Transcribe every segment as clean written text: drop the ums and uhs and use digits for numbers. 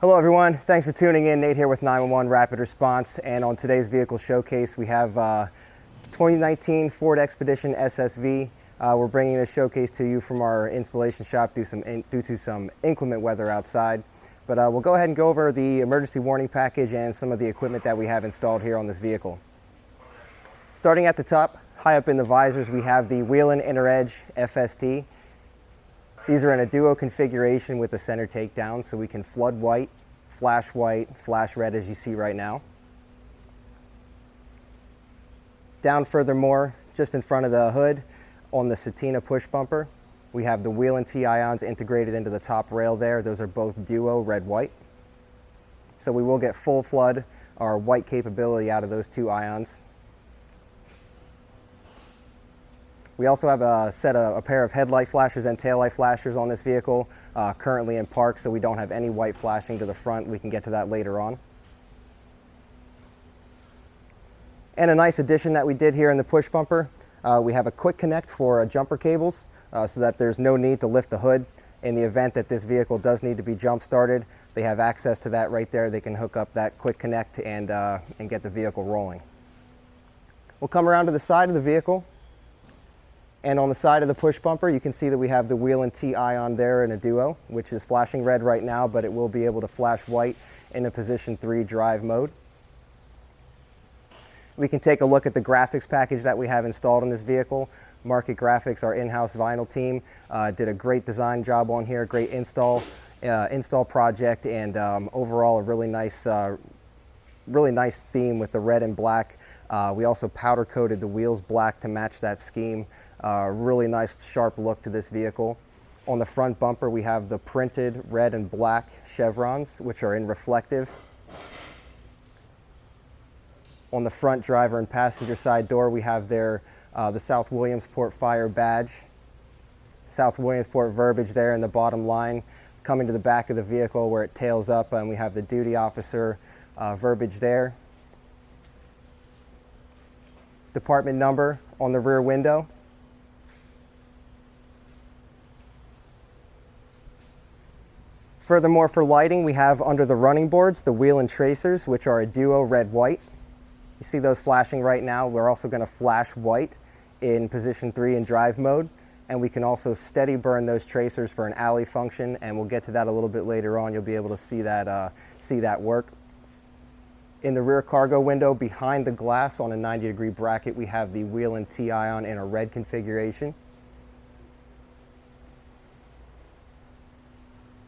Hello everyone, thanks for tuning in. Nate here with 911 Rapid Response, and on today's vehicle showcase we have 2019 Ford Expedition SSV. We're bringing this showcase to you from our installation shop due to some inclement weather outside. But we'll go ahead and go over the emergency warning package and some of the equipment that we have installed here on this vehicle. Starting at the top, high up in the visors, we have the Whelen InterEdge FST. These are in a duo configuration with a center takedown, so we can flood white, flash red as you see right now. Down furthermore, just in front of the hood, on the Satina push bumper, we have the Whelen T-ions integrated into the top rail there. Those are both duo red-white. So we will get full flood or white capability out of those two ions. We also have a pair of headlight flashers and taillight flashers on this vehicle, currently in park, so we don't have any white flashing to the front. We can get to that later on. And a nice addition that we did here in the push bumper, we have a quick connect for jumper cables, so that there's no need to lift the hood. In the event that this vehicle does need to be jump started, they have access to that right there. They can hook up that quick connect and get the vehicle rolling. We'll come around to the side of the vehicle. And on the side of the push bumper, you can see that we have the Whelen T-ion there in a duo, which is flashing red right now, but it will be able to flash white in a position 3 drive mode. We can take a look at the graphics package that we have installed in this vehicle. Market Graphics, our in-house vinyl team, did a great design job on here, great install project, and overall a really nice theme with the red and black. We also powder coated the wheels black to match that scheme. Really nice sharp look to this vehicle. On the front bumper we have the printed red and black chevrons, which are in reflective. On the front driver and passenger side door we have the South Williamsport Fire badge. South Williamsport verbiage there in the bottom line. Coming to the back of the vehicle where it tails up, and we have the duty officer verbiage there. Department number on the rear window. Furthermore, for lighting, we have under the running boards the Whelen tracers, which are a duo red-white. You see those flashing right now. We're also going to flash white in position 3 in drive mode, and we can also steady burn those tracers for an alley function, and we'll get to that a little bit later on. You'll be able to see that work. In the rear cargo window behind the glass on a 90-degree bracket, we have the Whelen T-ion in a red configuration.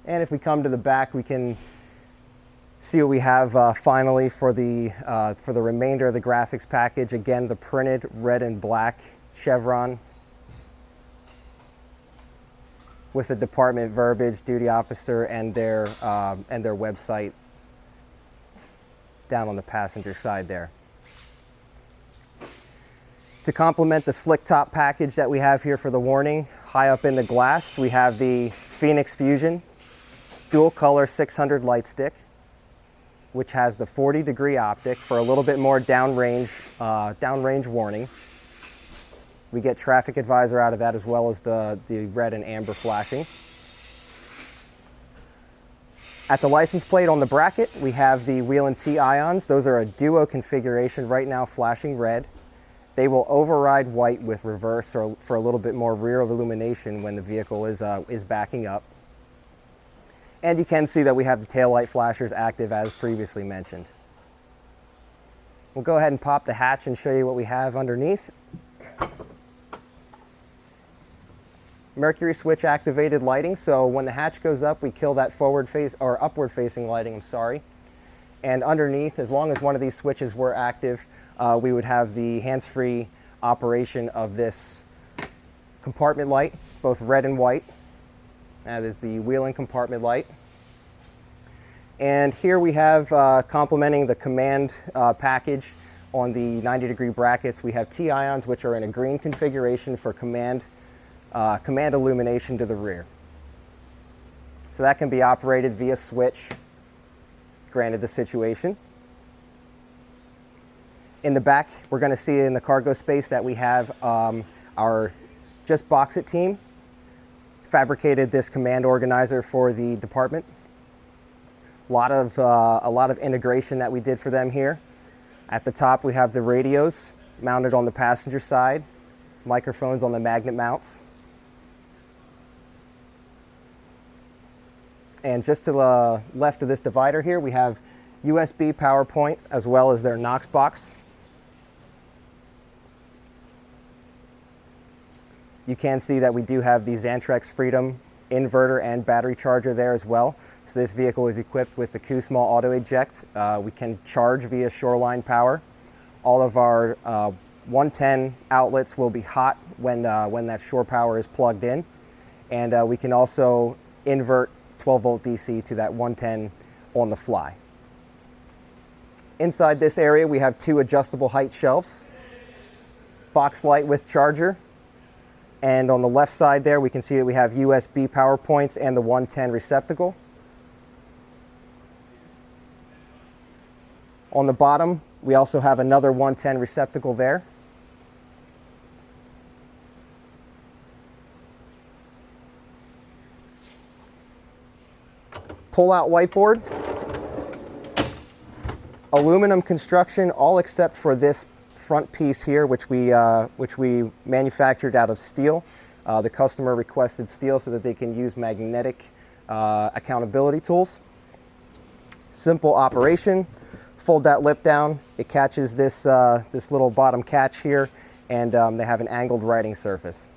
And if we come to the back, we can see what we have finally for the remainder of the graphics package. Again, the printed red and black chevron with the department verbiage, duty officer, and their website down on the passenger side there. To complement the slick top package that we have here for the warning, high up in the glass, we have the Phoenix Fusion dual color 600 light stick, which has the 40-degree optic for a little bit more downrange warning. We get traffic advisor out of that, as well as the red and amber flashing. At the license plate on the bracket, we have the Whelen T-ions. Those are a duo configuration right now, flashing red. They will override white with reverse or for a little bit more rear illumination when the vehicle is backing up. And you can see that we have the taillight flashers active as previously mentioned. We'll go ahead and pop the hatch and show you what we have underneath. Mercury switch activated lighting, so when the hatch goes up, we kill that upward facing lighting, And underneath, as long as one of these switches were active, we would have the hands-free operation of this compartment light, both red and white. That is the Whelen compartment light. And here we have, complementing the command package on the 90-degree brackets, we have T-ions, which are in a green configuration for command illumination to the rear. So that can be operated via switch, granted the situation. In the back, we're going to see in the cargo space that we have our Just Box It team fabricated this command organizer for the department. A lot of integration that we did for them here. At the top, we have the radios mounted on the passenger side, microphones on the magnet mounts. And just to the left of this divider here, we have USB power point as well as their Knox box. You can see that we do have the Xantrex Freedom inverter and battery charger there as well. So this vehicle is equipped with the Q-Small auto eject. We can charge via Shoreline power. All of our 110 outlets will be hot when that shore power is plugged in. And we can also invert 12 volt DC to that 110 on the fly. Inside this area, we have 2 adjustable height shelves, box light with charger. And on the left side there, we can see that we have USB power points and the 110 receptacle. On the bottom, we also have another 110 receptacle there. Pull-out whiteboard. Aluminum construction, all except for this front piece here, which we manufactured out of steel. The customer requested steel so that they can use magnetic accountability tools. Simple operation. Fold that lip down. It catches this little bottom catch here, and they have an angled writing surface.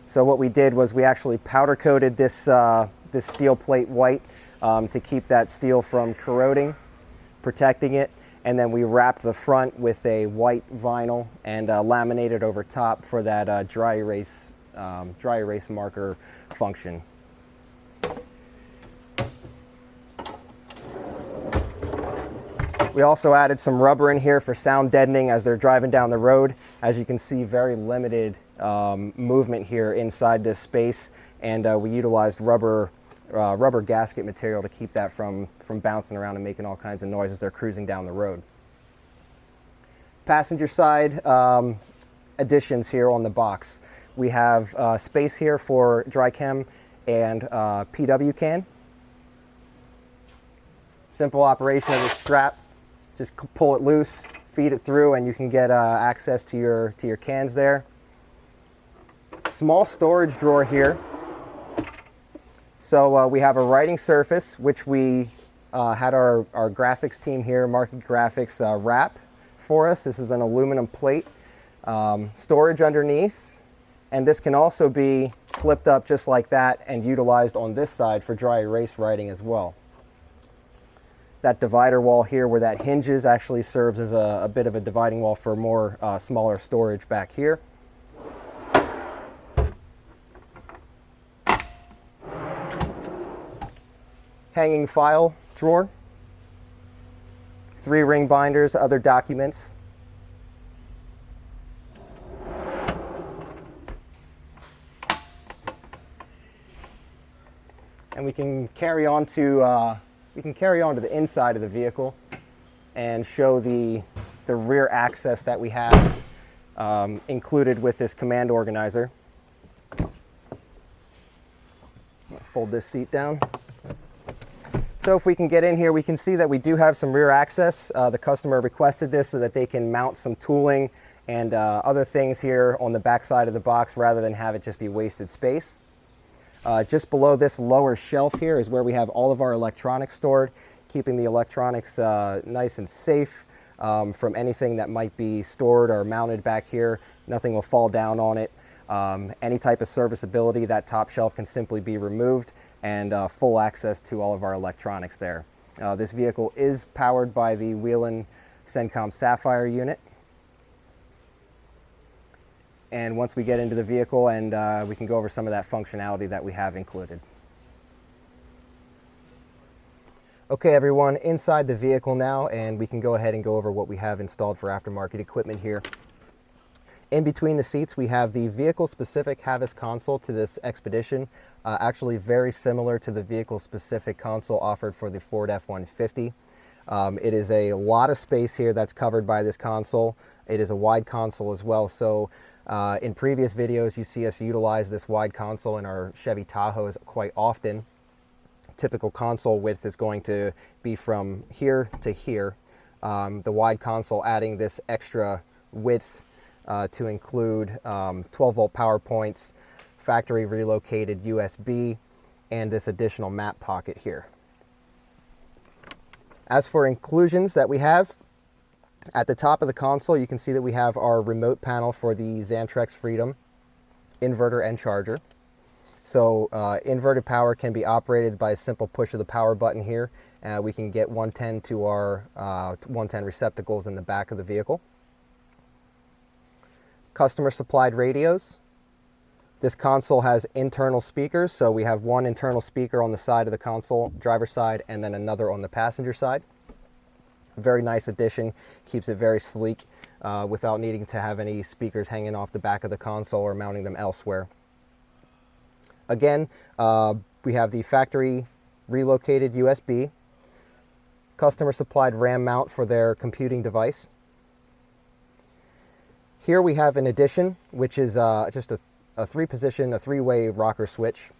So what we did was we actually powder coated this steel plate white to keep that steel from corroding, protecting it. And then we wrapped the front with a white vinyl and laminated over top for that dry erase marker function. We also added some rubber in here for sound deadening as they're driving down the road. As you can see, very limited movement here inside this space, and we utilized rubber gasket material to keep that from bouncing around and making all kinds of noise as they're cruising down the road. Passenger side additions here on the box. We have space here for dry chem and PW can. Simple operation of the strap. Just pull it loose, feed it through, and you can get access to your cans there. Small storage drawer here. So we have a writing surface, which we had our graphics team here, Market Graphics, wrap for us. This is an aluminum plate. Storage underneath, and this can also be flipped up just like that and utilized on this side for dry erase writing as well. That divider wall here where that hinges actually serves as a bit of a dividing wall for more smaller storage back here. Hanging file drawer, 3 ring binders, other documents. And we can carry on to the inside of the vehicle and show the rear access that we have included with this command organizer. Fold this seat down. So if we can get in here, we can see that we do have some rear access. The customer requested this so that they can mount some tooling and other things here on the back side of the box rather than have it just be wasted space. Just below this lower shelf here is where we have all of our electronics stored, keeping the electronics nice and safe from anything that might be stored or mounted back here. Nothing will fall down on it. Any type of serviceability, that top shelf can simply be removed, and full access to all of our electronics there. This vehicle is powered by the Whelen Cencom Sapphire unit. And once we get into the vehicle, and we can go over some of that functionality that we have included. Okay everyone, inside the vehicle now, and we can go ahead and go over what we have installed for aftermarket equipment here. In between the seats, we have the vehicle-specific Havas console to this Expedition, actually very similar to the vehicle-specific console offered for the Ford F-150. It is a lot of space here that's covered by this console. It is a wide console as well, so in previous videos you see us utilize this wide console in our Chevy Tahoes quite often. typical console width is going to be from here to here. The wide console adding this extra width to include 12-volt power points, factory relocated USB, and this additional map pocket here. As for inclusions that we have, at the top of the console you can see that we have our remote panel for the Xantrex Freedom inverter and charger. So inverted power can be operated by a simple push of the power button here. We can get 110 to our 110 receptacles in the back of the vehicle. Customer supplied radios. This console has internal speakers, so we have one internal speaker on the side of the console, driver's side, and then another on the passenger side. Very nice addition, keeps it very sleek without needing to have any speakers hanging off the back of the console or mounting them elsewhere. Again, we have the factory relocated USB, customer supplied RAM mount for their computing device. Here we have an addition, which is just a three-position, a three-way rocker switch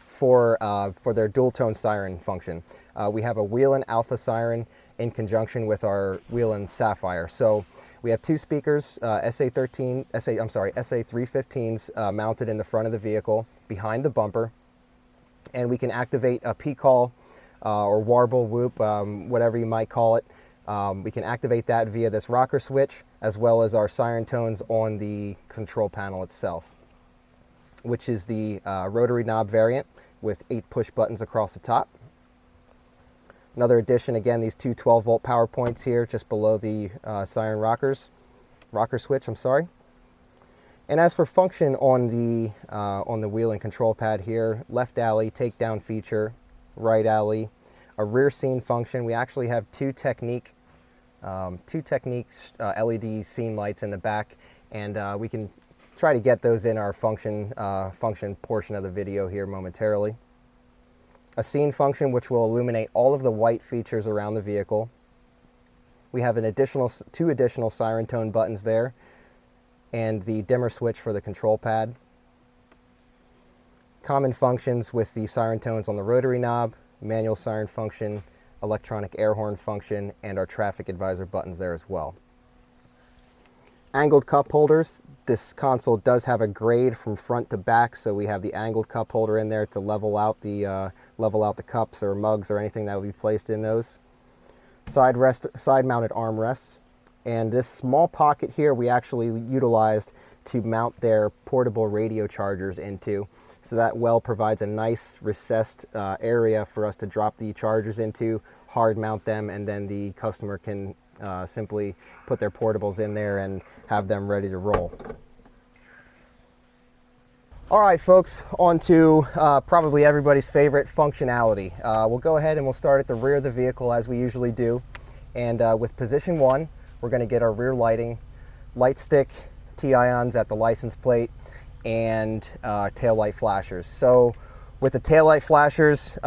for their dual-tone siren function. We have a Whelen Alpha siren in conjunction with our Whelen Sapphire. So we have two speakers, SA315s mounted in the front of the vehicle behind the bumper, and we can activate a P-call or warble, whoop, whatever you might call it. We can activate that via this rocker switch, as well as our siren tones on the control panel itself, which is the rotary knob variant with 8 push buttons across the top. Another addition, again, these two 12-volt power points here just below the siren rocker switch, I'm sorry. And as for function on the wheel and control pad here, left alley, takedown feature, right alley, a rear scene function. We actually have two Technique LED scene lights in the back, and we can try to get those in our function portion of the video here momentarily. A scene function which will illuminate all of the white features around the vehicle. We have two additional siren tone buttons there, and the dimmer switch for the control pad. Common functions with the siren tones on the rotary knob, manual siren function, electronic air horn function, and our traffic advisor buttons there as well. Angled cup holders. This console does have a grade from front to back, so we have the angled cup holder in there to level out the cups or mugs or anything that would be placed in those. Side mounted armrests, and this small pocket here we actually utilized to mount their portable radio chargers into. So that well provides a nice recessed area for us to drop the chargers into, hard mount them, and then the customer can simply put their portables in there and have them ready to roll. All right, folks, on to probably everybody's favorite functionality. We'll go ahead and we'll start at the rear of the vehicle as we usually do. And with position 1, we're going to get our rear lighting, light stick, T-ions at the license plate, and taillight flashers. So with the taillight flashers,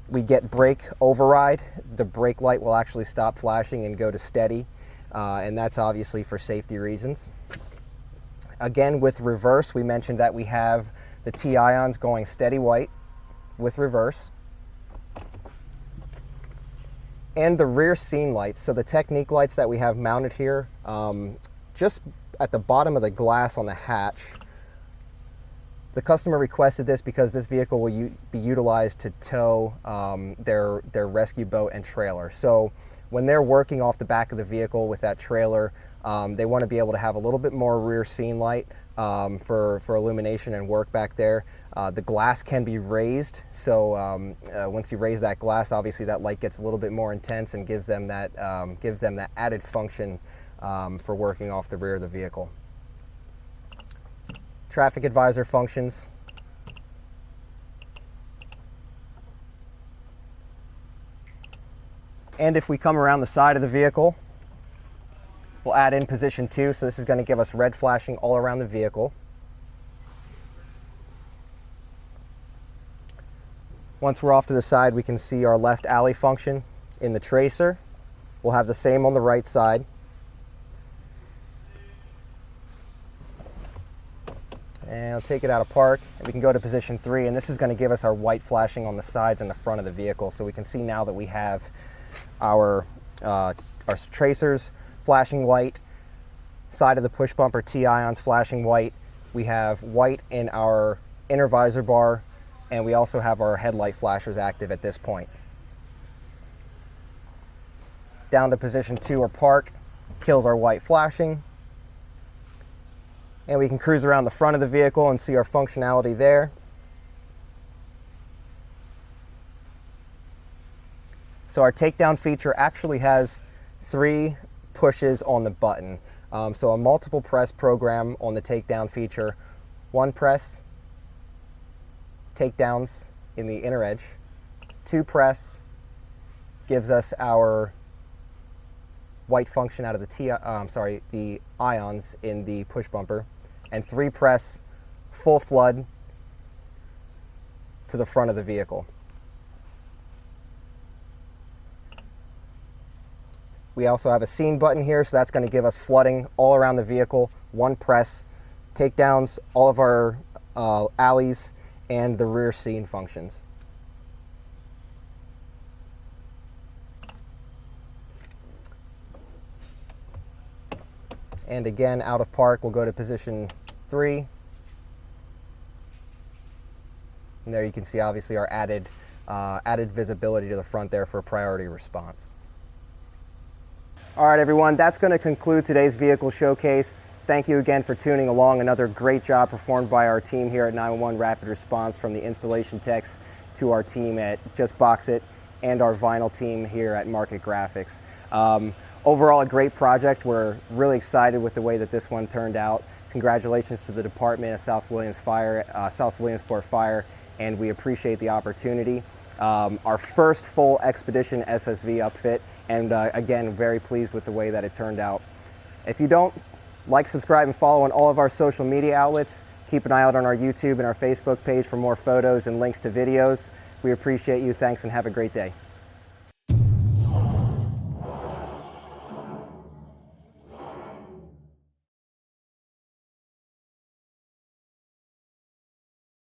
we get brake override. The brake light will actually stop flashing and go to steady, and that's obviously for safety reasons. Again, with reverse, we mentioned that we have the T-ions going steady white with reverse. And the rear scene lights, so the Technique lights that we have mounted here, just at the bottom of the glass on the hatch. The customer requested this because this vehicle will be utilized to tow their rescue boat and trailer. So when they're working off the back of the vehicle with that trailer, they want to be able to have a little bit more rear scene light for illumination and work back there. The glass can be raised, so once you raise that glass, obviously that light gets a little bit more intense and gives them that added function for working off the rear of the vehicle. Traffic advisor functions. And if we come around the side of the vehicle, we'll add in position 2, so this is going to give us red flashing all around the vehicle. Once we're off to the side, we can see our left alley function in the tracer. We'll have the same on the right side. And I'll take it out of park, and we can go to position 3, and this is going to give us our white flashing on the sides and the front of the vehicle. So we can see now that we have our tracers flashing white, side of the push bumper T-ions flashing white. We have white in our inner visor bar, and we also have our headlight flashers active at this point. Down to position 2 or park, kills our white flashing. And we can cruise around the front of the vehicle and see our functionality there. So our takedown feature actually has 3 pushes on the button. So a multiple press program on the takedown feature. 1 press, takedowns in the inner edge. 2 press gives us our white function out of the the ions in the push bumper. And 3 press, full flood to the front of the vehicle. We also have a scene button here, so that's going to give us flooding all around the vehicle. 1 press, takedowns, all of our alleys, and the rear scene functions. And again, out of park, we'll go to position 3. And there you can see obviously our added visibility to the front there for priority response. All right, everyone, that's going to conclude today's vehicle showcase. Thank you again for tuning along. Another great job performed by our team here at 911 Rapid Response, from the installation techs to our team at Just Box It and our vinyl team here at Market Graphics. Overall, a great project. We're really excited with the way that this one turned out. Congratulations to the department of South Williamsport Fire, and we appreciate the opportunity. Our first full Expedition SSV upfit, and again, very pleased with the way that it turned out. If you don't, like, subscribe, and follow on all of our social media outlets. Keep an eye out on our YouTube and our Facebook page for more photos and links to videos. We appreciate you. Thanks, and have a great day.